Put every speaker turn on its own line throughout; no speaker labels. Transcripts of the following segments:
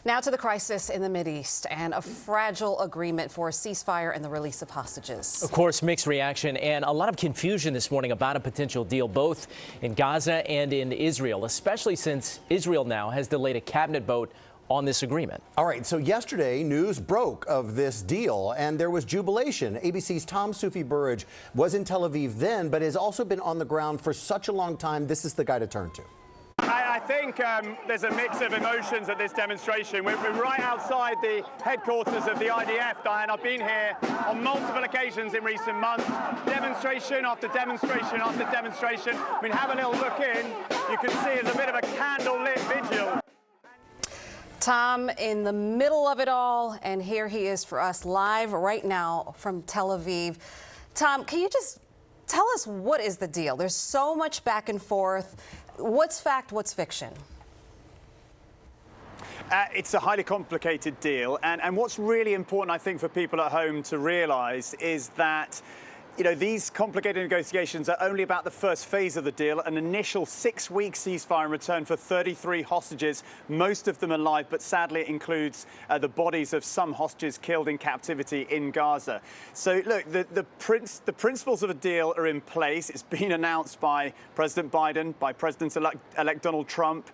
Now to the crisis in the Mideast and a fragile agreement for a ceasefire and the release of hostages.
Of course, mixed reaction and a lot of confusion this morning about a potential deal both in Gaza and in Israel, especially since Israel now has delayed a cabinet vote on this agreement.
All right, so yesterday news broke of this deal and there was jubilation. ABC's Tom Soufi Burridge was in Tel Aviv then, but has also been on the ground for such a long time. This is the guy to turn to.
I think there's a mix of emotions at this demonstration. We're right outside the headquarters of the IDF, Diane. I've been here on multiple occasions in recent months, demonstration after demonstration after demonstration. I mean, have a little look in. You can see it's a bit of a candle-lit vigil.
Tom in the middle of it all, and here he is for us live right now from Tel Aviv. Tom, can you just tell us what is the deal? There's so much back and forth. What's fact, what's fiction?
It's a highly complicated deal, and what's really important, I think, for people at home to realise is that these complicated negotiations are only about the first phase of the deal, an initial 6-week ceasefire in return for 33 hostages, most of them alive, but sadly it includes the bodies of some hostages killed in captivity in Gaza. So look, the principles of a deal are in place. It's been announced by President Biden, by President-elect Donald Trump,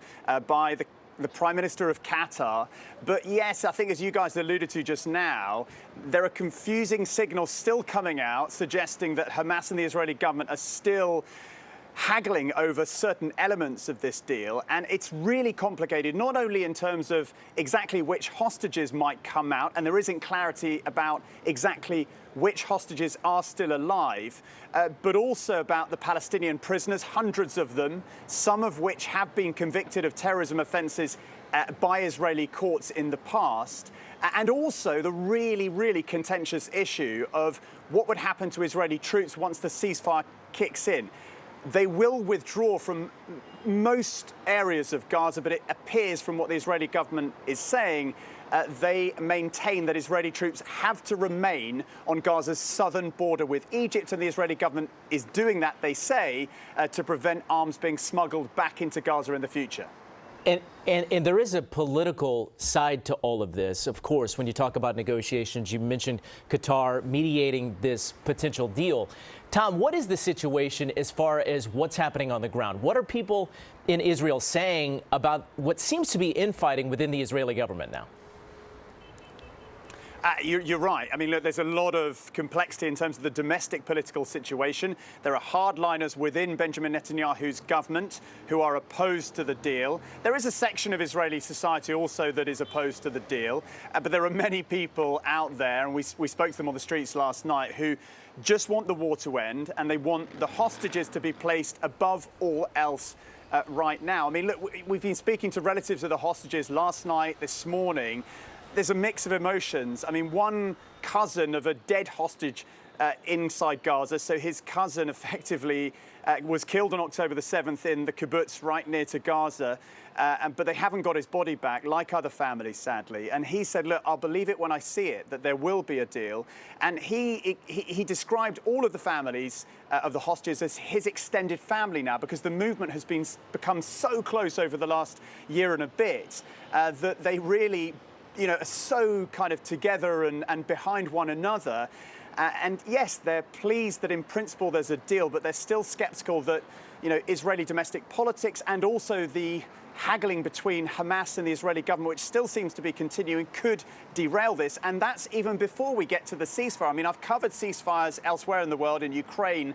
by the Prime Minister of Qatar. But yes, I think as you guys alluded to just now, there are confusing signals still coming out suggesting that Hamas and the Israeli government are still haggling over certain elements of this deal. And it's really complicated, not only in terms of exactly which hostages might come out, and there isn't clarity about exactly which hostages are still alive, but also about the Palestinian prisoners, hundreds of them, some of which have been convicted of terrorism offences by Israeli courts in the past, and also the really, really contentious issue of what would happen to Israeli troops once the ceasefire kicks in. They will withdraw from most areas of Gaza, but it appears from what the Israeli government is saying, they maintain that Israeli troops have to remain on Gaza's southern border with Egypt, and the Israeli government is doing that, they say, to prevent arms being smuggled back into Gaza in the future.
And there is a political side to all of this. Of course, when you talk about negotiations, you mentioned Qatar mediating this potential deal. Tom, what is the situation as far as what's happening on the ground? What are people in Israel saying about what seems to be infighting within the Israeli government now?
You're right. I mean, look, there's a lot of complexity in terms of the domestic political situation. There are hardliners within Benjamin Netanyahu's government who are opposed to the deal. There is a section of Israeli society also that is opposed to the deal. But there are many people out there, and we spoke to them on the streets last night, who just want the war to end, and they want the hostages to be placed above all else right now. I mean, look, we've been speaking to relatives of the hostages last night, this morning. There's a mix of emotions. I mean, one cousin of a dead hostage inside Gaza, so his cousin effectively was killed on October the 7th in the kibbutz right near to Gaza, but they haven't got his body back, like other families, sadly. And he said, look, I'll believe it when I see it, that there will be a deal. And he described all of the families of the hostages as his extended family now, because the movement has become so close over the last year and a bit that they really are so kind of together and behind one another. And yes, they're pleased that in principle there's a deal, but they're still skeptical that, Israeli domestic politics and also the haggling between Hamas and the Israeli government, which still seems to be continuing, could derail this. And that's even before we get to the ceasefire. I mean, I've covered ceasefires elsewhere in the world, in Ukraine.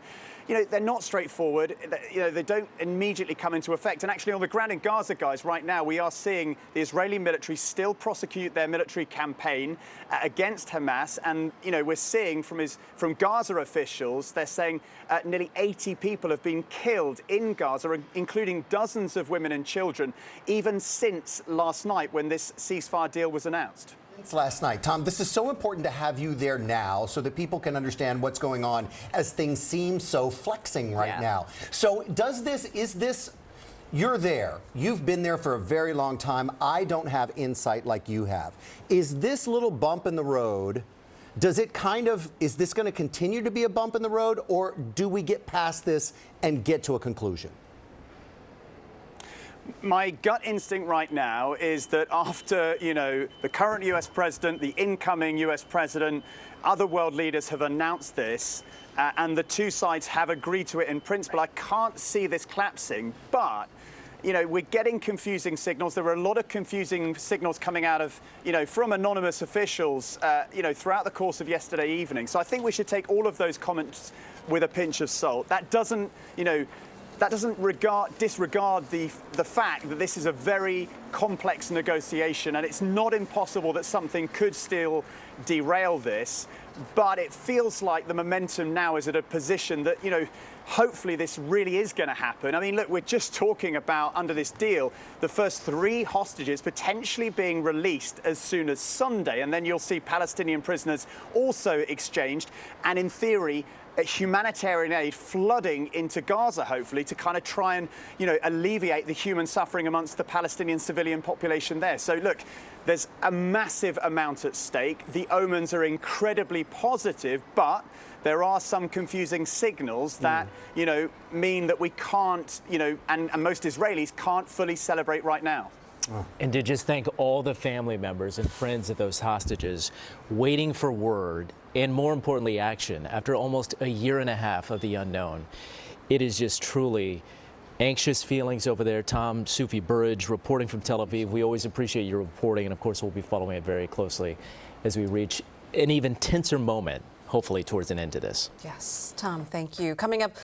They're not straightforward. They don't immediately come into effect. And actually on the ground in Gaza, guys, right now, we are seeing the Israeli military still prosecute their military campaign against Hamas. And, we're seeing from Gaza officials, they're saying nearly 80 people have been killed in Gaza, including dozens of women and children, even since last night when this ceasefire deal was announced.
Last night. Tom, this is so important to have you there now so that people can understand what's going on as things seem so flexing right now. So you're there. You've been there for a very long time. I don't have insight like you have. Is this little bump in the road, is this going to continue to be a bump in the road, or do we get past this and get to a conclusion?
My gut instinct right now is that after, the current US president, the incoming US president, other world leaders have announced this, and the two sides have agreed to it in principle, I can't see this collapsing. But we're getting confusing signals. There were a lot of confusing signals coming out of, from anonymous officials, throughout the course of yesterday evening. So I think we should take all of those comments with a pinch of salt. That doesn't, disregard the fact that this is a very complex negotiation, and it's not impossible that something could still derail this. But it feels like the momentum now is at a position that, hopefully this really is going to happen. I mean, look, we're just talking about, under this deal, the first 3 hostages potentially being released as soon as Sunday. And then you'll see Palestinian prisoners also exchanged. And in theory, humanitarian aid flooding into Gaza, hopefully, to kind of try and, alleviate the human suffering amongst the Palestinian civilian population there. So, look, there's a massive amount at stake. The omens are incredibly positive, but there are some confusing signals that, mean that we can't, and most Israelis can't fully celebrate right now.
And to just thank all the family members and friends of those hostages waiting for word and, more importantly, action after almost a year and a half of the unknown. It is just truly anxious feelings over there. Tom Soufi Burridge reporting from Tel Aviv. We always appreciate your reporting, and of course we'll be following it very closely as we reach an even tenser moment, hopefully, towards an end to this.
Yes, Tom, thank you. Coming up.